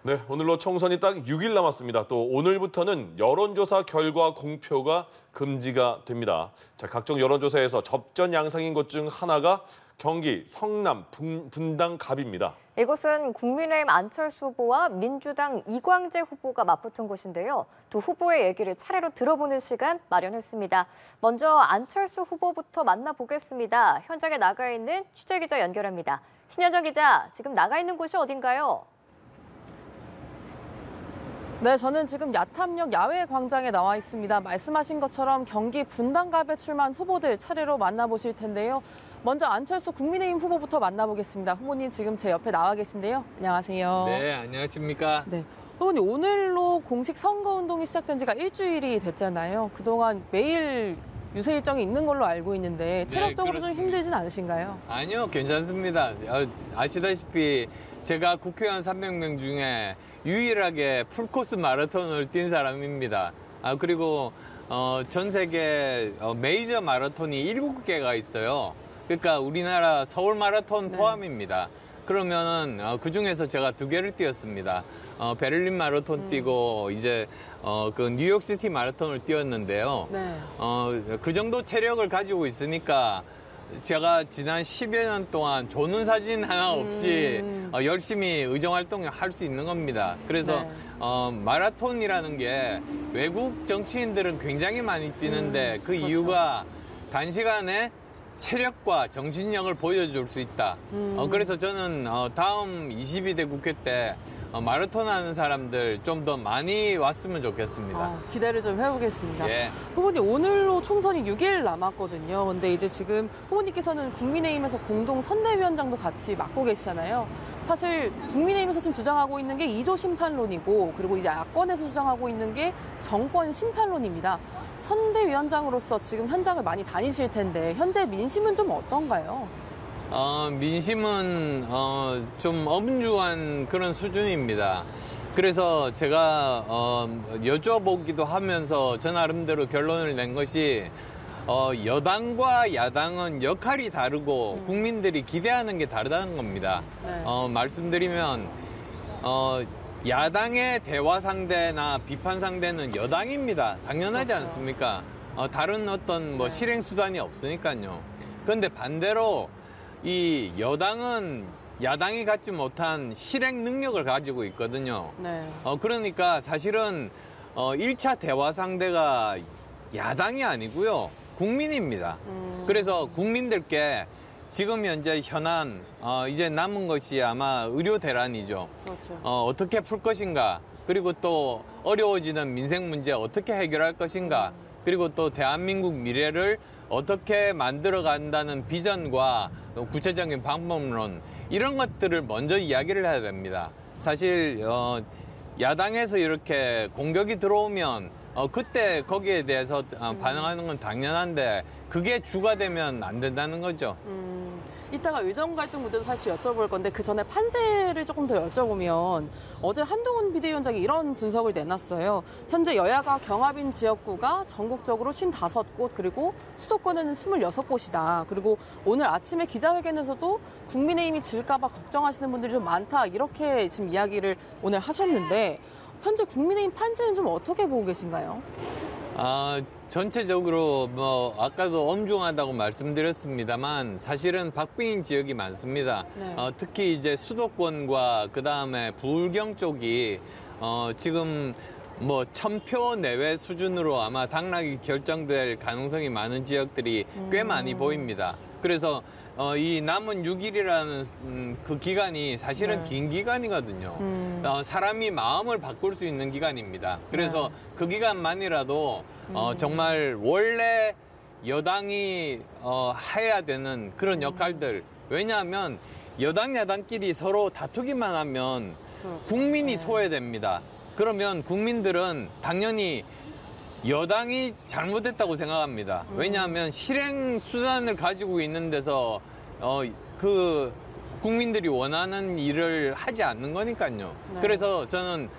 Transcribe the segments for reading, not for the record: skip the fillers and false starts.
네, 오늘로 총선이 딱 6일 남았습니다. 또 오늘부터는 여론조사 결과 공표가 금지가 됩니다. 자, 각종 여론조사에서 접전 양상인 곳 중 하나가 경기 성남 분당갑입니다. 이곳은 국민의힘 안철수 후보와 민주당 이광재 후보가 맞붙은 곳인데요. 두 후보의 얘기를 차례로 들어보는 시간 마련했습니다. 먼저 안철수 후보부터 만나보겠습니다. 현장에 나가 있는 취재기자 연결합니다. 신현정 기자, 지금 나가 있는 곳이 어딘가요? 네, 저는 지금 야탐역 야외 광장에 나와 있습니다. 말씀하신 것처럼 경기 분당갑에 출마한 후보들 차례로 만나보실 텐데요. 먼저 안철수 국민의힘 후보부터 만나보겠습니다. 후보님 지금 제 옆에 나와 계신데요. 안녕하세요. 네, 안녕하십니까. 네, 후보님 오늘로 공식 선거운동이 시작된 지가 일주일이 됐잖아요. 그동안 매일 유세 일정이 있는 걸로 알고 있는데 체력적으로 좀 힘들진 않으신가요? 아니요, 괜찮습니다. 아시다시피 제가 국회의원 300명 중에 유일하게 풀코스 마라톤을 뛴 사람입니다. 그리고 전 세계 메이저 마라톤이 7개가 있어요. 그러니까 우리나라 서울 마라톤 포함입니다. 그러면은 그중에서 제가 2개를 뛰었습니다. 베를린 마라톤 뛰고 이제 그 뉴욕시티 마라톤을 뛰었는데요. 네. 그 정도 체력을 가지고 있으니까 제가 지난 10여 년 동안 조는 사진 하나 없이 열심히 의정 활동을 할 수 있는 겁니다. 그래서 마라톤이라는 게 외국 정치인들은 굉장히 많이 뛰는데 그 그렇죠. 이유가 단시간에 체력과 정신력을 보여줄 수 있다. 그래서 저는 다음 22대 국회 때 마라톤 하는 사람들 좀 더 많이 왔으면 좋겠습니다. 기대를 좀 해보겠습니다. 예. 후보님 오늘로 총선이 6일 남았거든요. 근데 이제 지금 후보님께서는 국민의힘에서 공동 선대위원장도 같이 맡고 계시잖아요. 사실 국민의힘에서 지금 주장하고 있는 게 2조 심판론이고 그리고 이제 야권에서 주장하고 있는 게 정권 심판론입니다. 선대위원장으로서 지금 현장을 많이 다니실 텐데 현재 민심은 좀 어떤가요? 민심은 좀 엄중한 그런 수준입니다. 그래서 제가 여쭤보기도 하면서 저 나름대로 결론을 낸 것이 여당과 야당은 역할이 다르고 국민들이 기대하는 게 다르다는 겁니다. 네. 말씀드리면 야당의 대화 상대나 비판 상대는 여당입니다. 당연하지 그렇죠. 않습니까? 다른 어떤 뭐 실행 수단이 없으니까요. 그런데 반대로 이 여당은 야당이 갖지 못한 실행 능력을 가지고 있거든요. 네. 그러니까 사실은 1차 대화 상대가 야당이 아니고요. 국민입니다. 그래서 국민들께 지금 현재 현안 이제 남은 것이 아마 의료 대란이죠. 그렇죠. 어떻게 풀 것인가, 그리고 또 어려워지는 민생 문제 어떻게 해결할 것인가, 그리고 또 대한민국 미래를 어떻게 만들어 간다는 비전과 구체적인 방법론, 이런 것들을 먼저 이야기를 해야 됩니다. 사실 야당에서 이렇게 공격이 들어오면 그때 거기에 대해서 반응하는 건 당연한데 그게 주가 되면 안 된다는 거죠. 이따가 의정 갈등 문제도 사실 여쭤볼 건데 그 전에 판세를 조금 더 여쭤보면 어제 한동훈 비대위원장이 이런 분석을 내놨어요. 현재 여야가 경합인 지역구가 전국적으로 55곳 그리고 수도권에는 26곳이다. 그리고 오늘 아침에 기자회견에서도 국민의힘이 질까 봐 걱정하시는 분들이 좀 많다. 이렇게 지금 이야기를 오늘 하셨는데 현재 국민의힘 판세는 좀 어떻게 보고 계신가요? 전체적으로 뭐 아까도 엄중하다고 말씀드렸습니다만 사실은 박빙인 지역이 많습니다. 네. 특히 이제 수도권과 그 다음에 부울경 쪽이 지금 뭐 1000표 내외 수준으로 아마 당락이 결정될 가능성이 많은 지역들이 꽤 많이 보입니다. 그래서 이 남은 6일이라는 그 기간이 사실은 긴 기간이거든요. 사람이 마음을 바꿀 수 있는 기간입니다. 그래서 그 기간만이라도 정말 원래 여당이 해야 되는 그런 역할들. 왜냐하면 여당, 야당끼리 서로 다투기만 하면 국민이 소외됩니다. 그러면 국민들은 당연히 여당이 잘못했다고 생각합니다. 왜냐하면 실행 수단을 가지고 있는 데서 그 국민들이 원하는 일을 하지 않는 거니까요. 네. 그래서 저는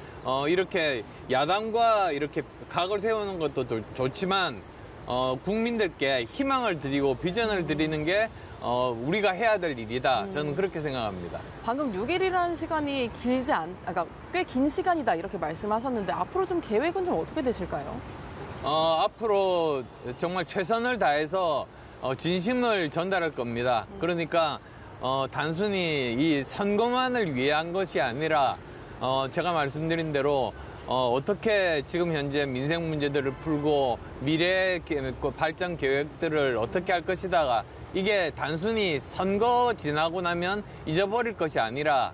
이렇게 야당과 이렇게 각을 세우는 것도 좋지만 국민들께 희망을 드리고 비전을 드리는 게 우리가 해야 될 일이다. 저는 그렇게 생각합니다. 방금 6일이라는 시간이 그러니까 꽤 긴 시간이다 이렇게 말씀하셨는데 앞으로 좀 계획은 좀 어떻게 되실까요? 앞으로 정말 최선을 다해서 진심을 전달할 겁니다. 그러니까 단순히 이 선거만을 위한 것이 아니라 제가 말씀드린 대로 어떻게 지금 현재 민생 문제들을 풀고 미래 발전 계획들을 어떻게 할 것이다가 이게 단순히 선거 지나고 나면 잊어버릴 것이 아니라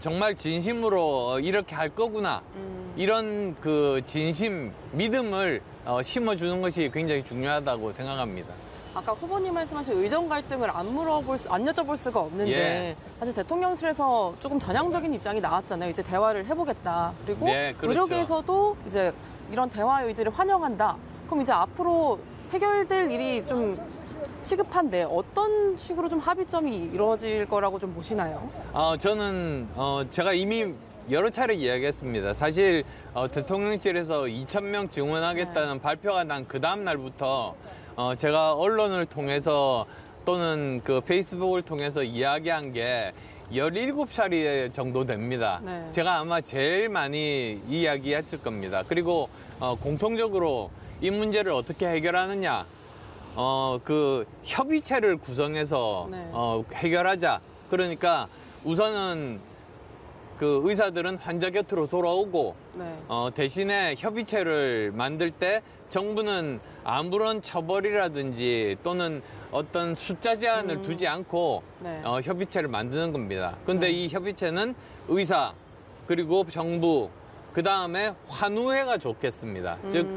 정말 진심으로 이렇게 할 거구나 이런 그 진심, 믿음을 심어주는 것이 굉장히 중요하다고 생각합니다. 아까 후보님 말씀하신 의정 갈등을 안 여쭤볼 수가 없는데 예. 사실 대통령실에서 조금 전향적인 입장이 나왔잖아요. 이제 대화를 해보겠다. 그리고 네, 그렇죠. 의료계에서도 이제 이런 대화의 의지를 환영한다. 그럼 이제 앞으로 해결될 일이 좀 시급한데 어떤 식으로 좀 합의점이 이루어질 거라고 좀 보시나요? 저는 제가 이미 여러 차례 이야기했습니다. 사실 대통령실에서 2,000명 증원하겠다는 발표가 난 그 다음 날부터 제가 언론을 통해서 또는 그 페이스북을 통해서 이야기한 게 17차례 정도 됩니다. 네. 제가 아마 제일 많이 이야기했을 겁니다. 그리고 공통적으로 이 문제를 어떻게 해결하느냐, 그 협의체를 구성해서 네. 해결하자. 그러니까 우선은 그 의사들은 환자 곁으로 돌아오고 네. 대신에 협의체를 만들 때 정부는 아무런 처벌이라든지 또는 어떤 숫자 제한을 두지 않고 네. 협의체를 만드는 겁니다. 근데 네. 이 협의체는 의사 그리고 정부 그 다음에 환우회가 좋겠습니다. 즉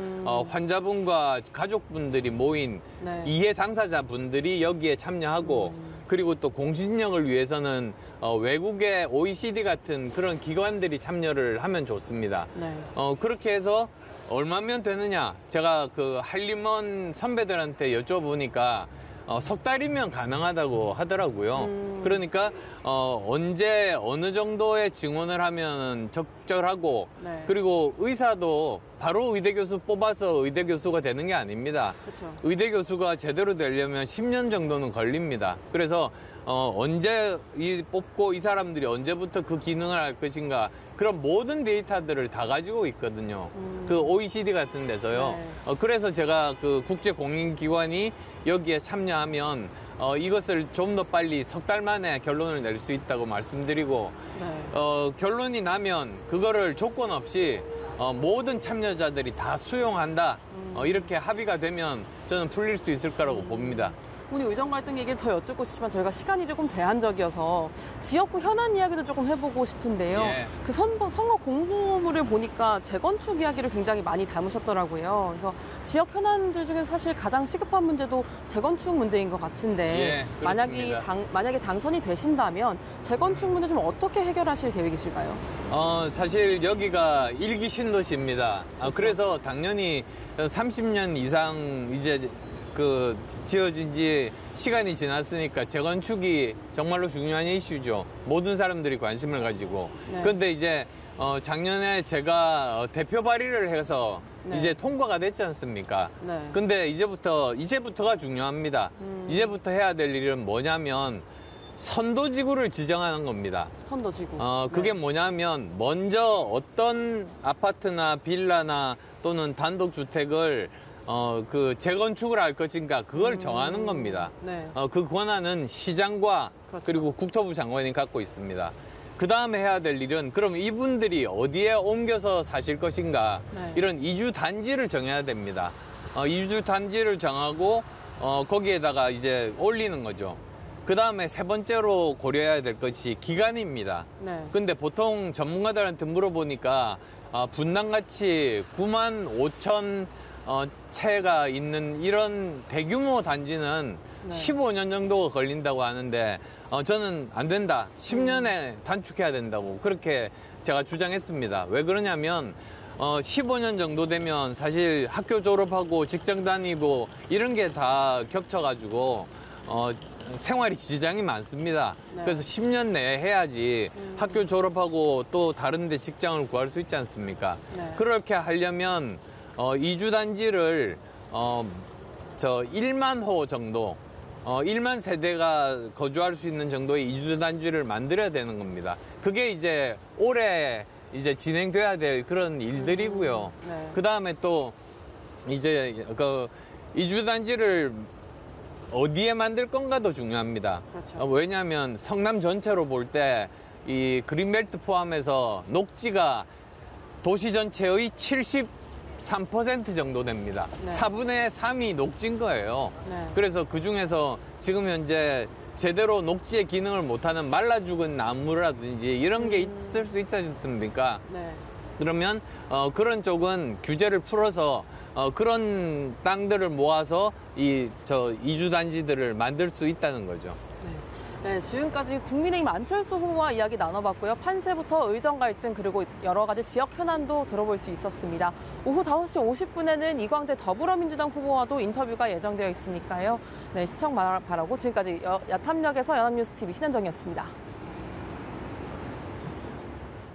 환자분과 가족분들이 모인 네. 이해 당사자분들이 여기에 참여하고 그리고 또 공신력을 위해서는 외국의 OECD 같은 그런 기관들이 참여를 하면 좋습니다. 네. 그렇게 해서 얼마면 되느냐? 제가 그 한림원 선배들한테 여쭤보니까 석 달이면 가능하다고 하더라고요. 그러니까 언제 어느 정도의 증언을 하면 적절하고 네. 그리고 의사도 바로 의대 교수 뽑아서 의대 교수가 되는 게 아닙니다. 그렇죠. 의대 교수가 제대로 되려면 10년 정도는 걸립니다. 그래서 언제 뽑고 이 사람들이 언제부터 그 기능을 할 것인가 그런 모든 데이터들을 다 가지고 있거든요. 그 OECD 같은 데서요. 네. 그래서 제가 그 국제 공인기관이 여기에 참여하면 이것을 좀 더 빨리 석 달 만에 결론을 낼 수 있다고 말씀드리고 네. 결론이 나면 그거를 조건 없이 모든 참여자들이 다 수용한다. 이렇게 합의가 되면 저는 풀릴 수 있을 거라고 봅니다. 오늘 의정 갈등 얘기를 더 여쭙고 싶지만 저희가 시간이 조금 제한적이어서 지역구 현안 이야기도 조금 해보고 싶은데요. 예. 그 선거 공보물을 보니까 재건축 이야기를 굉장히 많이 담으셨더라고요. 그래서 지역 현안들 중에 사실 가장 시급한 문제도 재건축 문제인 것 같은데 예, 그렇습니다. 만약에 당선이 되신다면 재건축 문제 좀 어떻게 해결하실 계획이실까요? 사실 여기가 일기 신도시입니다. 그래서 당연히 30년 이상 이제 그 지어진 지 시간이 지났으니까 재건축이 정말로 중요한 이슈죠. 모든 사람들이 관심을 가지고. 네. 그런데 이제 작년에 제가 대표 발의를 해서 네. 이제 통과가 됐지 않습니까? 네. 근데 이제부터가 중요합니다. 이제부터 해야 될 일은 뭐냐면 선도지구를 지정하는 겁니다. 선도지구. 그게 네. 뭐냐면 먼저 어떤 아파트나 빌라나 또는 단독주택을 그 재건축을 할 것인가 그걸 정하는 겁니다. 네. 그 권한은 시장과 그렇죠. 그리고 국토부 장관이 갖고 있습니다. 그 다음에 해야 될 일은 그럼 이분들이 어디에 옮겨서 사실 것인가 네. 이런 이주 단지를 정해야 됩니다. 이주 단지를 정하고 거기에다가 이제 올리는 거죠. 그 다음에 세 번째로 고려해야 될 것이 기간입니다. 네. 근데 보통 전문가들한테 물어보니까 분당같이 9만 5천 채가 있는 이런 대규모 단지는 네. 15년 정도가 걸린다고 하는데 저는 안 된다. 10년에 단축해야 된다고 그렇게 제가 주장했습니다. 왜 그러냐면 15년 정도 되면 사실 학교 졸업하고 직장 다니고 이런 게 다 겹쳐가지고 생활이 지장이 많습니다. 네. 그래서 10년 내에 해야지 학교 졸업하고 또 다른 데 직장을 구할 수 있지 않습니까? 네. 그렇게 하려면 이주 단지를 1만 호 정도 1만 세대가 거주할 수 있는 정도의 이주 단지를 만들어야 되는 겁니다. 그게 이제 올해 이제 진행돼야 될 그런 일들이고요. 네. 그 다음에 또 이제 그 이주 단지를 어디에 만들 건가도 중요합니다. 그렇죠. 왜냐하면 성남 전체로 볼 때 이 그린벨트 포함해서 녹지가 도시 전체의 73% 정도 됩니다. 네. 4분의 3이 녹지인 거예요. 네. 그래서 그 중에서 지금 현재 제대로 녹지의 기능을 못하는 말라 죽은 나무라든지 이런 게 있을 수 있지 않습니까? 네. 그러면 그런 쪽은 규제를 풀어서 그런 땅들을 모아서 이주 단지들을 만들 수 있다는 거죠. 네, 지금까지 국민의힘 안철수 후보와 이야기 나눠봤고요. 판세부터 의정 갈등 그리고 여러 가지 지역 현안도 들어볼 수 있었습니다. 오후 5시 50분에는 이광재 더불어민주당 후보와도 인터뷰가 예정되어 있으니까요. 네, 시청 바라고 지금까지 야탐역에서 연합뉴스TV 신현정이었습니다.